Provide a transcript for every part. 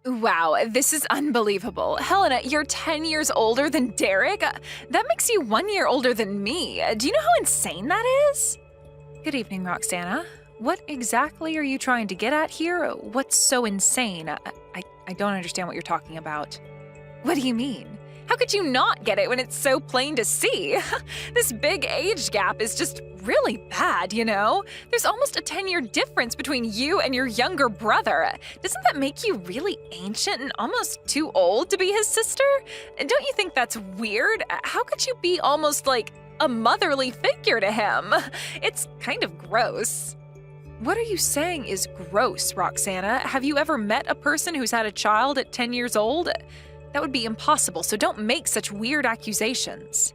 Wow, this is unbelievable. Helena, you're 10 years older than Derek? That makes you 1 year older than me. Do you know how insane that is? Good evening, Roxana. What exactly are you trying to get at here? What's so insane? I don't understand what you're talking about. What do you mean? How could you not get it when it's so plain to see? This big age gap is just really bad, you know? There's almost a 10-year difference between you and your younger brother. Doesn't that make you really ancient and almost too old to be his sister? Don't you think that's weird? How could you be almost like a motherly figure to him? It's kind of gross. What are you saying is gross, Roxana? Have you ever met a person who's had a child at 10 years old? That would be impossible, so don't make such weird accusations.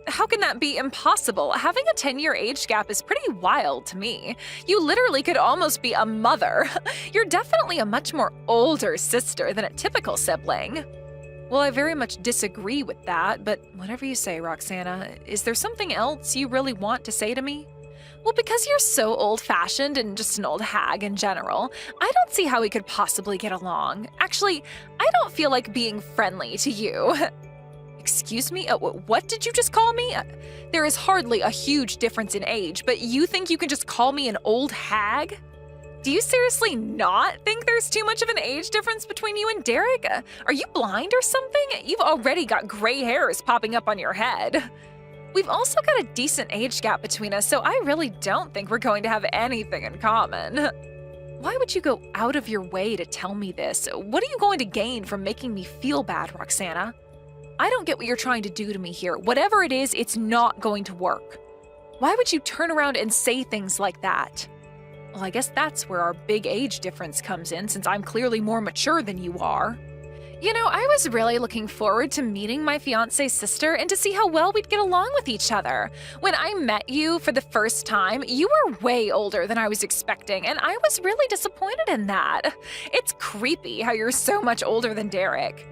How can that be impossible? Having a 10-year age gap is pretty wild to me. You literally could almost be a mother. You're definitely a much more older sister than a typical sibling. Well, I very much disagree with that, but whatever you say, Roxana. Is there something else you really want to say to me? Well, because you're so old-fashioned and just an old hag in general, I don't see how we could possibly get along. Actually, I don't feel like being friendly to you. Excuse me? What did you just call me? There is hardly a huge difference in age, but you think you can just call me an old hag? Do you seriously not think there's too much of an age difference between you and Derek? Are you blind or something? You've already got gray hairs popping up on your head. We've also got a decent age gap between us, so I really don't think we're going to have anything in common. Why would you go out of your way to tell me this? What are you going to gain from making me feel bad, Roxana? I don't get what you're trying to do to me here. Whatever it is, it's not going to work. Why would you turn around and say things like that? Well, I guess that's where our big age difference comes in, since I'm clearly more mature than you are. You know, I was really looking forward to meeting my fiance's sister and to see how well we'd get along with each other. When I met you for the first time, you were way older than I was expecting, and I was really disappointed in that. It's creepy how you're so much older than Derek.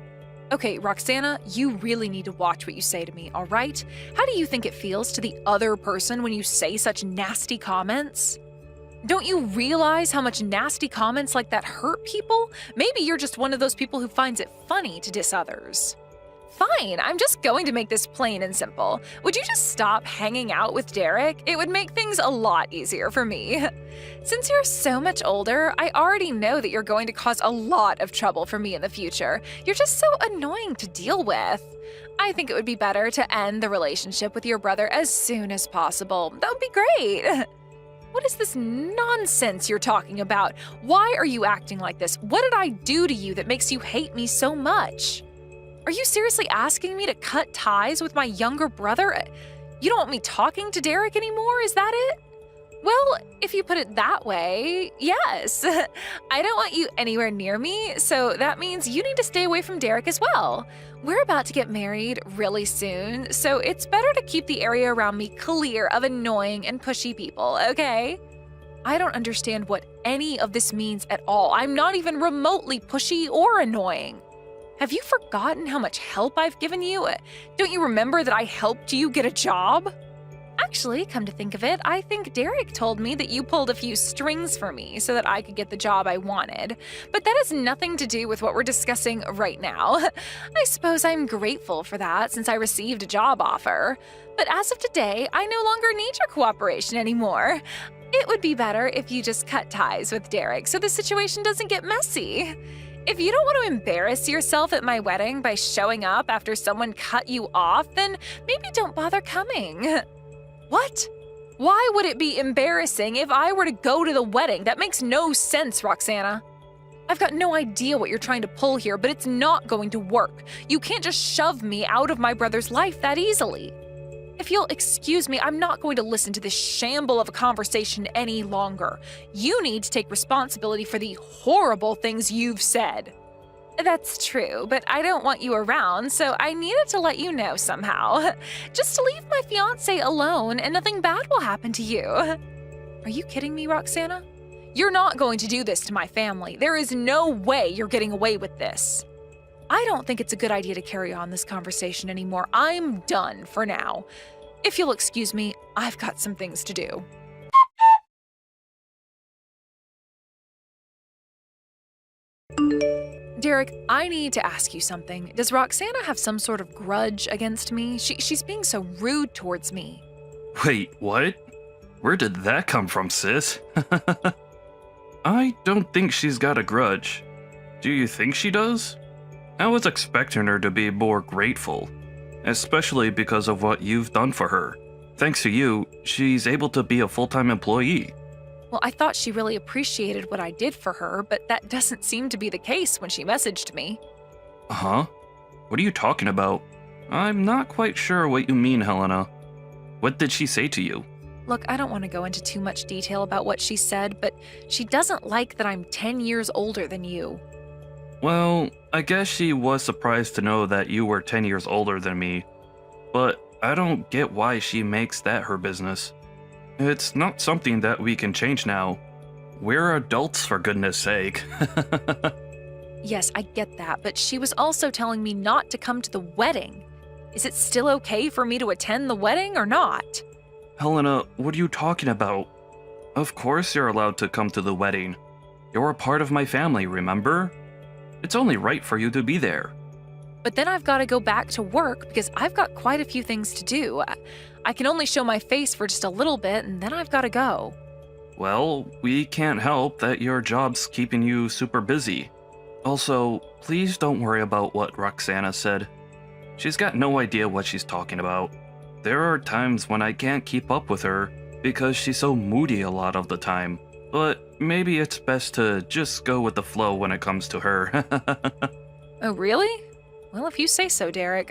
Okay, Roxana, you really need to watch what you say to me, all right? How do you think it feels to the other person when you say such nasty comments? Don't you realize how much nasty comments like that hurt people? Maybe you're just one of those people who finds it funny to diss others. Fine, I'm just going to make this plain and simple. Would you just stop hanging out with Derek? It would make things a lot easier for me. Since you're so much older, I already know that you're going to cause a lot of trouble for me in the future. You're just so annoying to deal with. I think it would be better to end the relationship with your brother as soon as possible. That would be great. What is this nonsense you're talking about? Why are you acting like this? What did I do to you that makes you hate me so much? Are you seriously asking me to cut ties with my younger brother? You don't want me talking to Derek anymore, is that it? Well, if you put it that way, yes. I don't want you anywhere near me, so that means you need to stay away from Derek as well. We're about to get married really soon, so it's better to keep the area around me clear of annoying and pushy people, okay? I don't understand what any of this means at all. I'm not even remotely pushy or annoying. Have you forgotten how much help I've given you? Don't you remember that I helped you get a job? Actually, come to think of it, I think Derek told me that you pulled a few strings for me so that I could get the job I wanted. But that has nothing to do with what we're discussing right now. I suppose I'm grateful for that since I received a job offer. But as of today, I no longer need your cooperation anymore. It would be better if you just cut ties with Derek so the situation doesn't get messy. If you don't want to embarrass yourself at my wedding by showing up after someone cut you off, then maybe don't bother coming. What? Why would it be embarrassing if I were to go to the wedding? That makes no sense, Roxana. I've got no idea what you're trying to pull here, but it's not going to work. You can't just shove me out of my brother's life that easily. If you'll excuse me, I'm not going to listen to this shamble of a conversation any longer. You need to take responsibility for the horrible things you've said. That's true, but I don't want you around, so I needed to let you know somehow. Just to leave my fiancé alone and nothing bad will happen to you. Are you kidding me, Roxana? You're not going to do this to my family. There is no way you're getting away with this. I don't think it's a good idea to carry on this conversation anymore. I'm done for now. If you'll excuse me, I've got some things to do. Derek, I need to ask you something. Does Roxana have some sort of grudge against me? She's being so rude towards me. Wait, what? Where did that come from, sis? I don't think she's got a grudge. Do you think she does? I was expecting her to be more grateful, especially because of what you've done for her. Thanks to you, she's able to be a full-time employee. Well, I thought she really appreciated what I did for her, but that doesn't seem to be the case when she messaged me. Huh? What are you talking about? I'm not quite sure what you mean, Helena. What did she say to you? Look, I don't want to go into too much detail about what she said, but she doesn't like that I'm 10 years older than you. Well, I guess she was surprised to know that you were 10 years older than me, but I don't get why she makes that her business. It's not something that we can change now. We're adults, for goodness sake. Yes, I get that, but she was also telling me not to come to the wedding. Is it still okay for me to attend the wedding or not? Helena, what are you talking about? Of course you're allowed to come to the wedding. You're a part of my family, remember? It's only right for you to be there. But then I've got to go back to work because I've got quite a few things to do. I can only show my face for just a little bit and then I've got to go. Well, we can't help that your job's keeping you super busy. Also, please don't worry about what Roxana said. She's got no idea what she's talking about. There are times when I can't keep up with her because she's so moody a lot of the time. But maybe it's best to just go with the flow when it comes to her. Oh, really? Well, if you say so, Derek.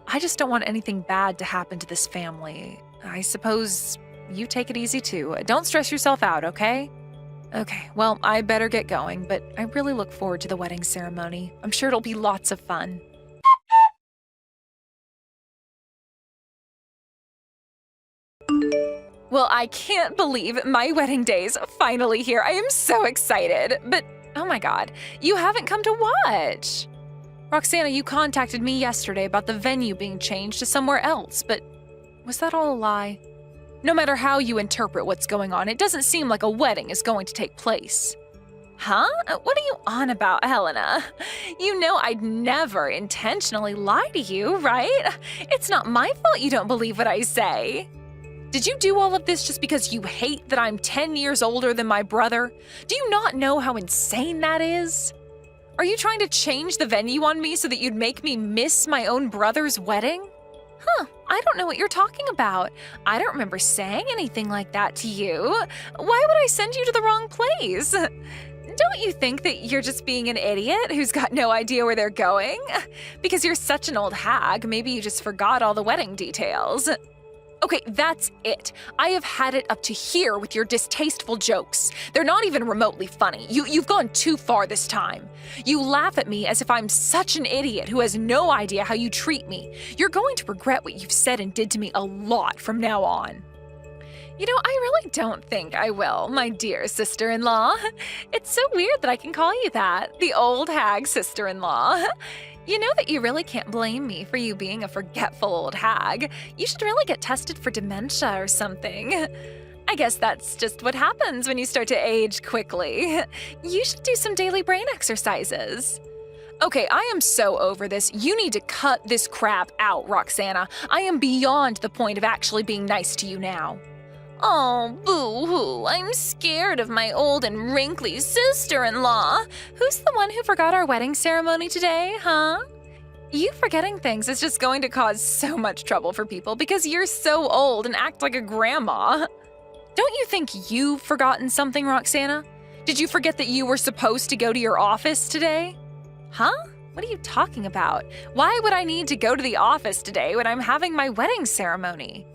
I just don't want anything bad to happen to this family. I suppose you take it easy too. Don't stress yourself out, okay? Okay, well, I better get going, but I really look forward to the wedding ceremony. I'm sure it'll be lots of fun. Well, I can't believe my wedding day's finally here. I am so excited. But, oh my god, you haven't come to watch. Roxana, you contacted me yesterday about the venue being changed to somewhere else, but was that all a lie? No matter how you interpret what's going on, it doesn't seem like a wedding is going to take place. Huh? What are you on about, Helena? You know I'd never intentionally lie to you, right? It's not my fault you don't believe what I say. Did you do all of this just because you hate that I'm 10 years older than my brother? Do you not know how insane that is? Are you trying to change the venue on me so that you'd make me miss my own brother's wedding? Huh, I don't know what you're talking about. I don't remember saying anything like that to you. Why would I send you to the wrong place? Don't you think that you're just being an idiot who's got no idea where they're going? Because you're such an old hag, maybe you just forgot all the wedding details. Okay, that's it. I have had it up to here with your distasteful jokes. They're not even remotely funny. You've gone too far this time. You laugh at me as if I'm such an idiot who has no idea how you treat me. You're going to regret what you've said and did to me a lot from now on. You know, I really don't think I will, my dear sister-in-law. It's so weird that I can call you that, the old hag sister-in-law. You know that you really can't blame me for you being a forgetful old hag. You should really get tested for dementia or something. I guess that's just what happens when you start to age quickly. You should do some daily brain exercises. Okay, I am so over this. You need to cut this crap out, Roxana. I am beyond the point of actually being nice to you now. Oh, boo-hoo, I'm scared of my old and wrinkly sister-in-law. Who's the one who forgot our wedding ceremony today, huh? You forgetting things is just going to cause so much trouble for people because you're so old and act like a grandma. Don't you think you've forgotten something, Roxana? Did you forget that you were supposed to go to your office today? Huh? What are you talking about? Why would I need to go to the office today when I'm having my wedding ceremony?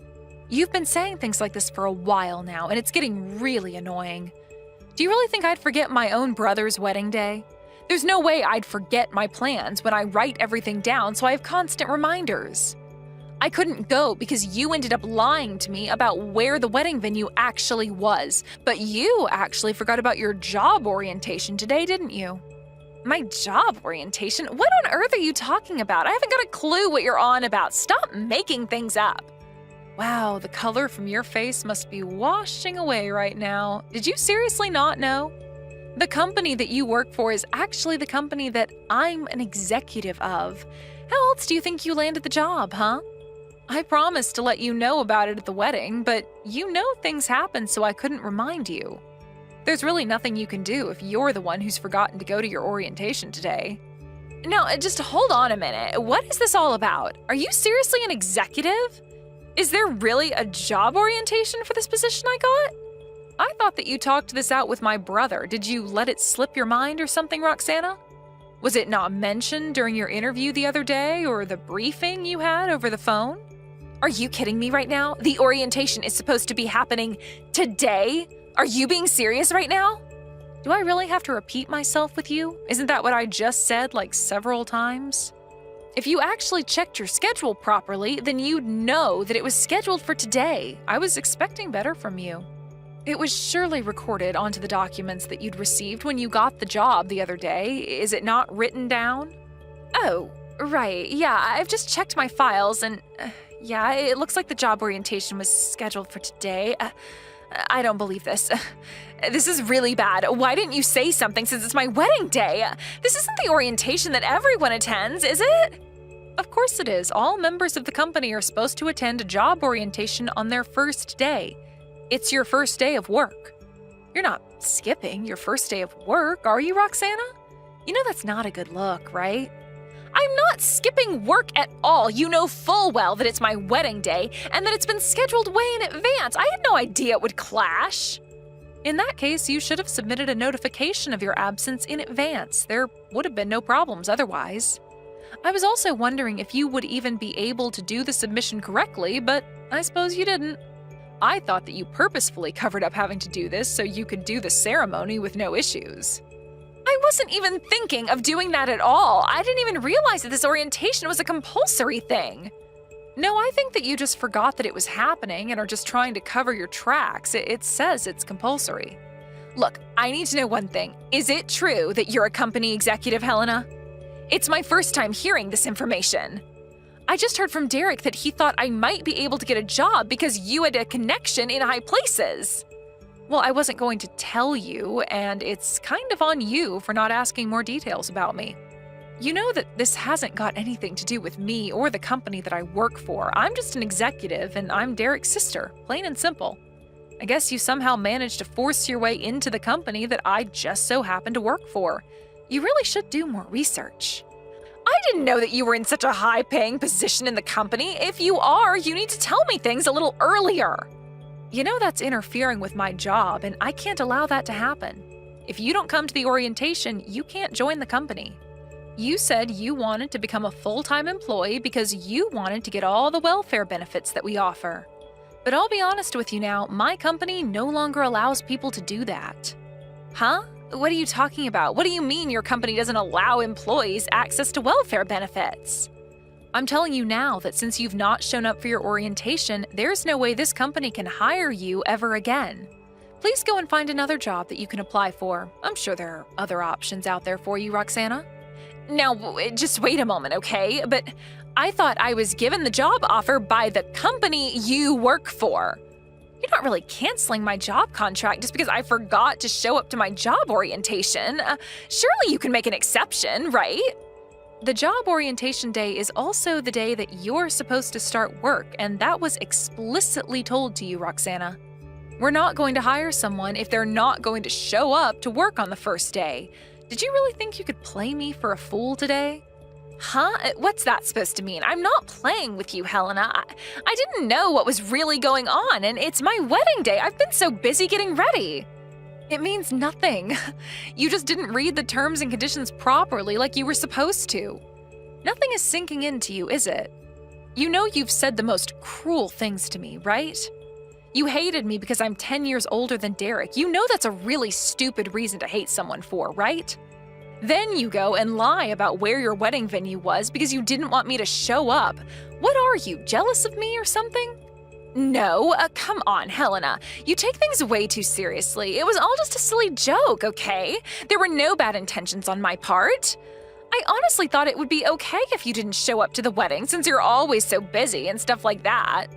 You've been saying things like this for a while now, and it's getting really annoying. Do you really think I'd forget my own brother's wedding day? There's no way I'd forget my plans when I write everything down so I have constant reminders. I couldn't go because you ended up lying to me about where the wedding venue actually was, but you actually forgot about your job orientation today, didn't you? My job orientation? What on earth are you talking about? I haven't got a clue what you're on about. Stop making things up. Wow, the color from your face must be washing away right now. Did you seriously not know? The company that you work for is actually the company that I'm an executive of. How else do you think you landed the job, huh? I promised to let you know about it at the wedding, but you know things happen, so I couldn't remind you. There's really nothing you can do if you're the one who's forgotten to go to your orientation today. Now, just hold on a minute. What is this all about? Are you seriously an executive? Is there really a job orientation for this position I got? I thought that you talked this out with my brother. Did you let it slip your mind or something, Roxana? Was it not mentioned during your interview the other day or the briefing you had over the phone? Are you kidding me right now? The orientation is supposed to be happening today? Are you being serious right now? Do I really have to repeat myself with you? Isn't that what I just said like several times? If you actually checked your schedule properly, then you'd know that it was scheduled for today. I was expecting better from you. It was surely recorded onto the documents that you'd received when you got the job the other day. Is it not written down? Oh, right. Yeah, I've just checked my files and yeah, it looks like the job orientation was scheduled for today. I don't believe this. This is really bad. Why didn't you say something since it's my wedding day? This isn't the orientation that everyone attends, is it? Of course it is. All members of the company are supposed to attend a job orientation on their first day. It's your first day of work. You're not skipping your first day of work, are you, Roxana? You know that's not a good look, right? I'm not skipping work at all. You know full well that it's my wedding day and that it's been scheduled way in advance. I had no idea it would clash. In that case, you should have submitted a notification of your absence in advance. There would have been no problems otherwise. I was also wondering if you would even be able to do the submission correctly, but I suppose you didn't. I thought that you purposefully covered up having to do this so you could do the ceremony with no issues. I wasn't even thinking of doing that at all. I didn't even realize that this orientation was a compulsory thing. No, I think that you just forgot that it was happening and are just trying to cover your tracks. It says it's compulsory. Look, I need to know one thing. Is it true that you're a company executive, Helena? It's my first time hearing this information. I just heard from Derek that he thought I might be able to get a job because you had a connection in high places. Well, I wasn't going to tell you, and it's kind of on you for not asking more details about me. You know that this hasn't got anything to do with me or the company that I work for. I'm just an executive, and I'm Derek's sister, plain and simple. I guess you somehow managed to force your way into the company that I just so happen to work for. You really should do more research. I didn't know that you were in such a high-paying position in the company. If you are, you need to tell me things a little earlier. You know that's interfering with my job, and I can't allow that to happen. If you don't come to the orientation, you can't join the company. You said you wanted to become a full-time employee because you wanted to get all the welfare benefits that we offer. But I'll be honest with you now, my company no longer allows people to do that. Huh? What are you talking about? What do you mean your company doesn't allow employees access to welfare benefits? I'm telling you now that since you've not shown up for your orientation, there's no way this company can hire you ever again. Please go and find another job that you can apply for. I'm sure there are other options out there for you, Roxana. Now, just wait a moment, okay? But I thought I was given the job offer by the company you work for. You're not really canceling my job contract just because I forgot to show up to my job orientation. Surely you can make an exception, right? The job orientation day is also the day that you're supposed to start work, and that was explicitly told to you, Roxana. We're not going to hire someone if they're not going to show up to work on the first day. Did you really think you could play me for a fool today? Huh? What's that supposed to mean? I'm not playing with you, Helena. I didn't know what was really going on, and it's my wedding day. I've been so busy getting ready. It means nothing. You just didn't read the terms and conditions properly like you were supposed to. Nothing is sinking into you, is it? You know you've said the most cruel things to me, right? You hated me because I'm 10 years older than Derek. You know that's a really stupid reason to hate someone for, right? Then you go and lie about where your wedding venue was because you didn't want me to show up. What are you, jealous of me or something? No, come on, Helena. You take things way too seriously. It was all just a silly joke, okay? There were no bad intentions on my part. I honestly thought it would be okay if you didn't show up to the wedding since you're always so busy and stuff like that.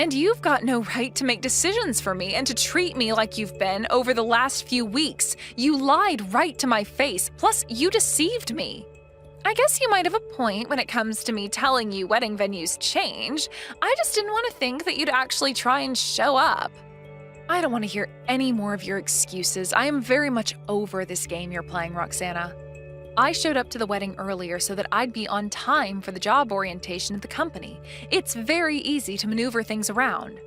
And you've got no right to make decisions for me and to treat me like you've been over the last few weeks. You lied right to my face, plus you deceived me. I guess you might have a point when it comes to me telling you wedding venues change. I just didn't want to think that you'd actually try and show up. I don't want to hear any more of your excuses. I am very much over this game you're playing, Roxana. I showed up to the wedding earlier so that I'd be on time for the job orientation at the company. It's very easy to maneuver things around.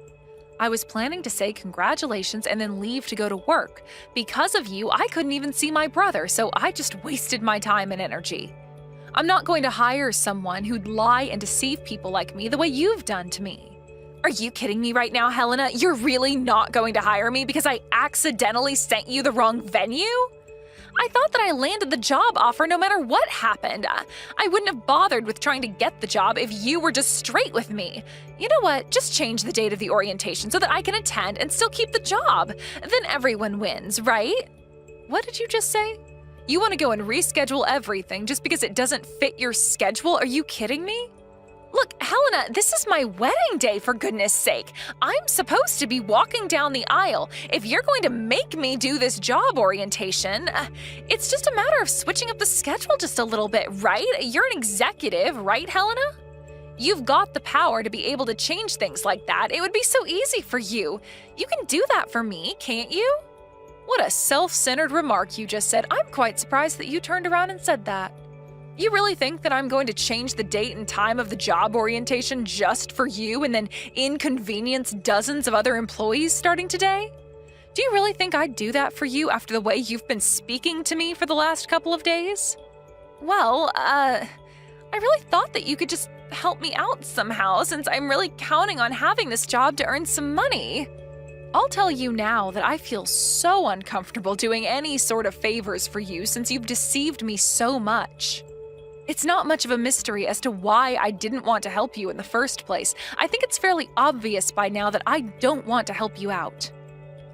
I was planning to say congratulations and then leave to go to work. Because of you, I couldn't even see my brother, so I just wasted my time and energy. I'm not going to hire someone who'd lie and deceive people like me the way you've done to me. Are you kidding me right now, Helena? You're really not going to hire me because I accidentally sent you the wrong venue? I thought that I landed the job offer no matter what happened. I wouldn't have bothered with trying to get the job if you were just straight with me. You know what? Just change the date of the orientation so that I can attend and still keep the job. Then everyone wins, right? What did you just say? You want to go and reschedule everything just because it doesn't fit your schedule? Are you kidding me? Look, Helena, this is my wedding day, for goodness sake. I'm supposed to be walking down the aisle. If you're going to make me do this job orientation, it's just a matter of switching up the schedule just a little bit, right? You're an executive, right, Helena? You've got the power to be able to change things like that. It would be so easy for you. You can do that for me, can't you? What a self-centered remark you just said. I'm quite surprised that you turned around and said that. You really think that I'm going to change the date and time of the job orientation just for you and then inconvenience dozens of other employees starting today? Do you really think I'd do that for you after the way you've been speaking to me for the last couple of days? Well, I really thought that you could just help me out somehow since I'm really counting on having this job to earn some money. I'll tell you now that I feel so uncomfortable doing any sort of favors for you since you've deceived me so much. It's not much of a mystery as to why I didn't want to help you in the first place. I think it's fairly obvious by now that I don't want to help you out.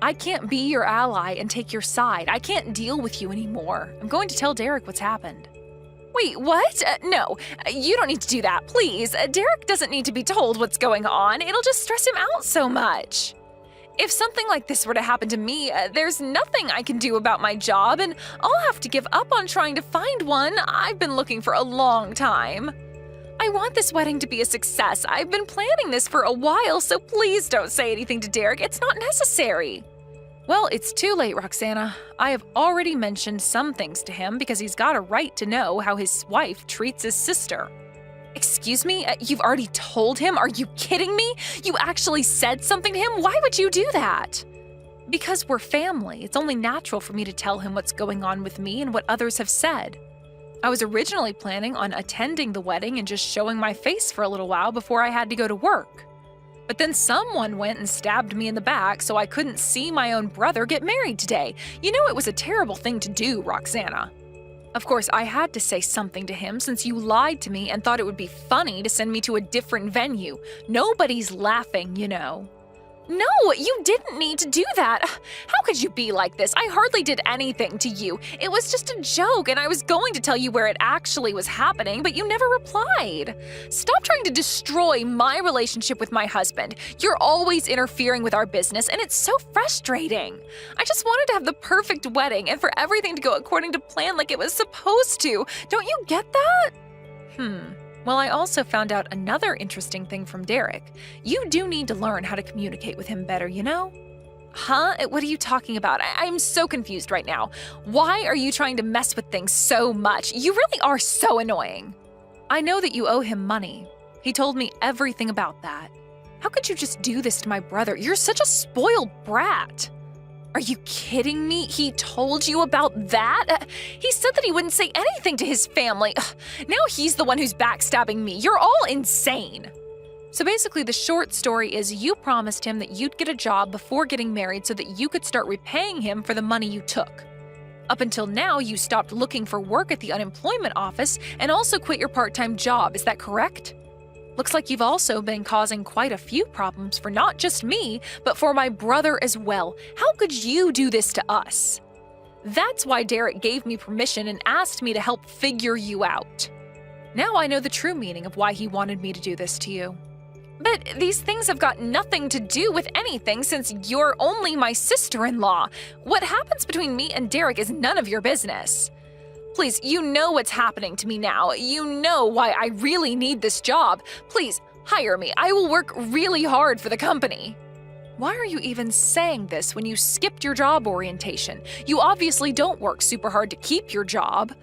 I can't be your ally and take your side. I can't deal with you anymore. I'm going to tell Derek what's happened. Wait, what? No, you don't need to do that, please. Derek doesn't need to be told what's going on. It'll just stress him out so much. If something like this were to happen to me, there's nothing I can do about my job, and I'll have to give up on trying to find one. I've been looking for a long time. I want this wedding to be a success. I've been planning this for a while, so please don't say anything to Derek. It's not necessary. Well, it's too late, Roxana. I have already mentioned some things to him because he's got a right to know how his wife treats his sister. Excuse me? You've already told him? Are you kidding me? You actually said something to him? Why would you do that? Because we're family. It's only natural for me to tell him what's going on with me and what others have said. I was originally planning on attending the wedding and just showing my face for a little while before I had to go to work. But then someone went and stabbed me in the back so I couldn't see my own brother get married today. You know it was a terrible thing to do, Roxana. Of course, I had to say something to him since you lied to me and thought it would be funny to send me to a different venue. Nobody's laughing, you know. No, you didn't need to do that. How could you be like this? I hardly did anything to you. It was just a joke, and I was going to tell you where it actually was happening, but you never replied. Stop trying to destroy my relationship with my husband. You're always interfering with our business, and it's so frustrating. I just wanted to have the perfect wedding and for everything to go according to plan like it was supposed to. Don't you get that? Well, I also found out another interesting thing from Derek. You do need to learn how to communicate with him better, you know? Huh? What are you talking about? I'm so confused right now. Why are you trying to mess with things so much? You really are so annoying. I know that you owe him money. He told me everything about that. How could you just do this to my brother? You're such a spoiled brat. Are you kidding me? He told you about that? He said that he wouldn't say anything to his family. Now he's the one who's backstabbing me. You're all insane. So basically, the short story is you promised him that you'd get a job before getting married so that you could start repaying him for the money you took. Up until now, you stopped looking for work at the unemployment office and also quit your part-time job. Is that correct? Looks like you've also been causing quite a few problems for not just me, but for my brother as well. How could you do this to us? That's why Derek gave me permission and asked me to help figure you out. Now I know the true meaning of why he wanted me to do this to you. But these things have got nothing to do with anything since you're only my sister-in-law. What happens between me and Derek is none of your business. Please, you know what's happening to me now. You know why I really need this job. Please, hire me. I will work really hard for the company. Why are you even saying this when you skipped your job orientation? You obviously don't work super hard to keep your job.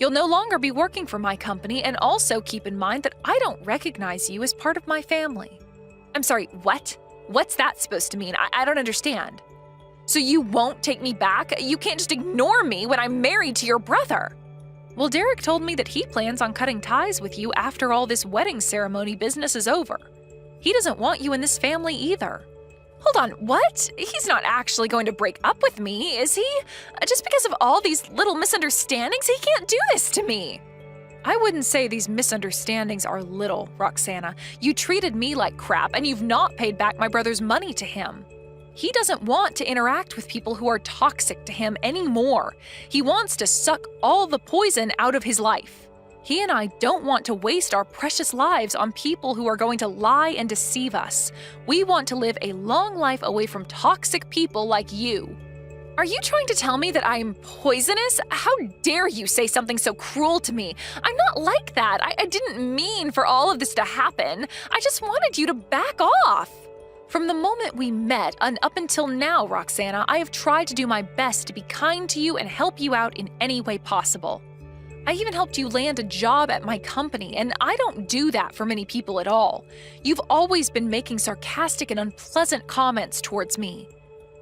You'll no longer be working for my company, and also keep in mind that I don't recognize you as part of my family. I'm sorry, what? What's that supposed to mean? I don't understand. So you won't take me back? You can't just ignore me when I'm married to your brother. Well, Derek told me that he plans on cutting ties with you after all this wedding ceremony business is over. He doesn't want you in this family either. Hold on, what? He's not actually going to break up with me, is he? Just because of all these little misunderstandings, he can't do this to me. I wouldn't say these misunderstandings are little, Roxana. You treated me like crap, and you've not paid back my brother's money to him. He doesn't want to interact with people who are toxic to him anymore. He wants to suck all the poison out of his life. He and I don't want to waste our precious lives on people who are going to lie and deceive us. We want to live a long life away from toxic people like you. Are you trying to tell me that I'm poisonous? How dare you say something so cruel to me? I'm not like that. I didn't mean for all of this to happen. I just wanted you to back off. From the moment we met and up until now, Roxana, I have tried to do my best to be kind to you and help you out in any way possible. I even helped you land a job at my company, and I don't do that for many people at all. You've always been making sarcastic and unpleasant comments towards me.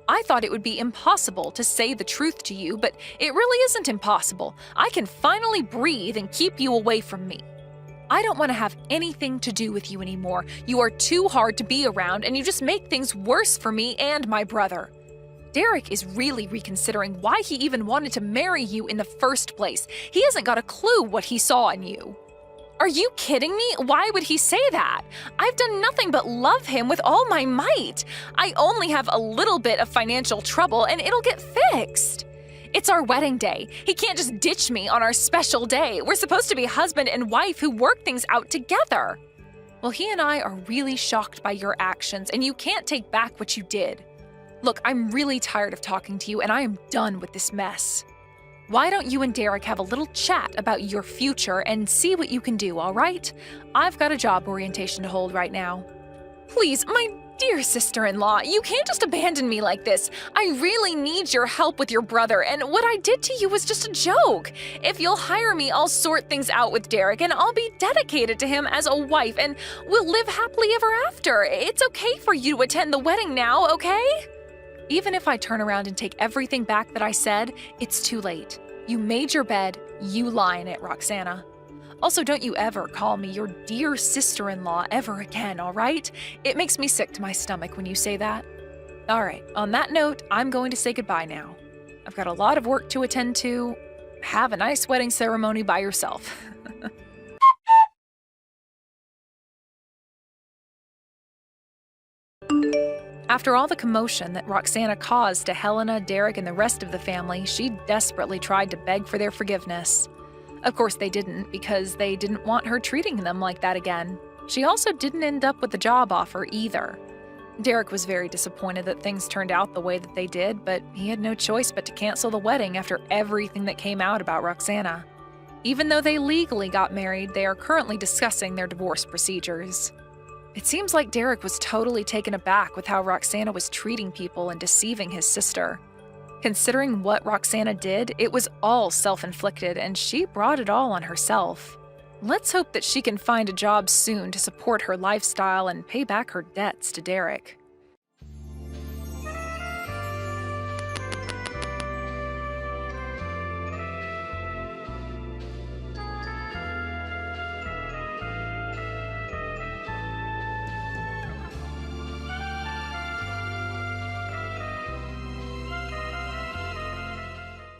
I thought it would be impossible to say the truth to you, but it really isn't impossible. I can finally breathe and keep you away from me. I don't want to have anything to do with you anymore. You are too hard to be around, and you just make things worse for me and my brother. Derek is really reconsidering why he even wanted to marry you in the first place. He hasn't got a clue what he saw in you. Are you kidding me? Why would he say that? I've done nothing but love him with all my might. I only have a little bit of financial trouble, and it'll get fixed. It's our wedding day. He can't just ditch me on our special day. We're supposed to be husband and wife who work things out together. Well, he and I are really shocked by your actions, and you can't take back what you did. Look, I'm really tired of talking to you, and I am done with this mess. Why don't you and Derek have a little chat about your future and see what you can do, all right? I've got a job orientation to hold right now. Please, my dear sister-in-law, you can't just abandon me like this. I really need your help with your brother, and what I did to you was just a joke. If you'll hire me, I'll sort things out with Derek, and I'll be dedicated to him as a wife, and we'll live happily ever after. It's okay for you to attend the wedding now, okay? Even if I turn around and take everything back that I said, it's too late. You made your bed, you lie in it, Roxana. Also, don't you ever call me your dear sister-in-law ever again, all right? It makes me sick to my stomach when you say that. All right, on that note, I'm going to say goodbye now. I've got a lot of work to attend to. Have a nice wedding ceremony by yourself. After all the commotion that Roxana caused to Helena, Derek, and the rest of the family, she desperately tried to beg for their forgiveness. Of course they didn't, because they didn't want her treating them like that again. She also didn't end up with the job offer either. Derek was very disappointed that things turned out the way that they did, but he had no choice but to cancel the wedding after everything that came out about Roxana. Even though they legally got married, they are currently discussing their divorce procedures. It seems like Derek was totally taken aback with how Roxana was treating people and deceiving his sister. Considering what Roxana did, it was all self-inflicted, and she brought it all on herself. Let's hope that she can find a job soon to support her lifestyle and pay back her debts to Derek.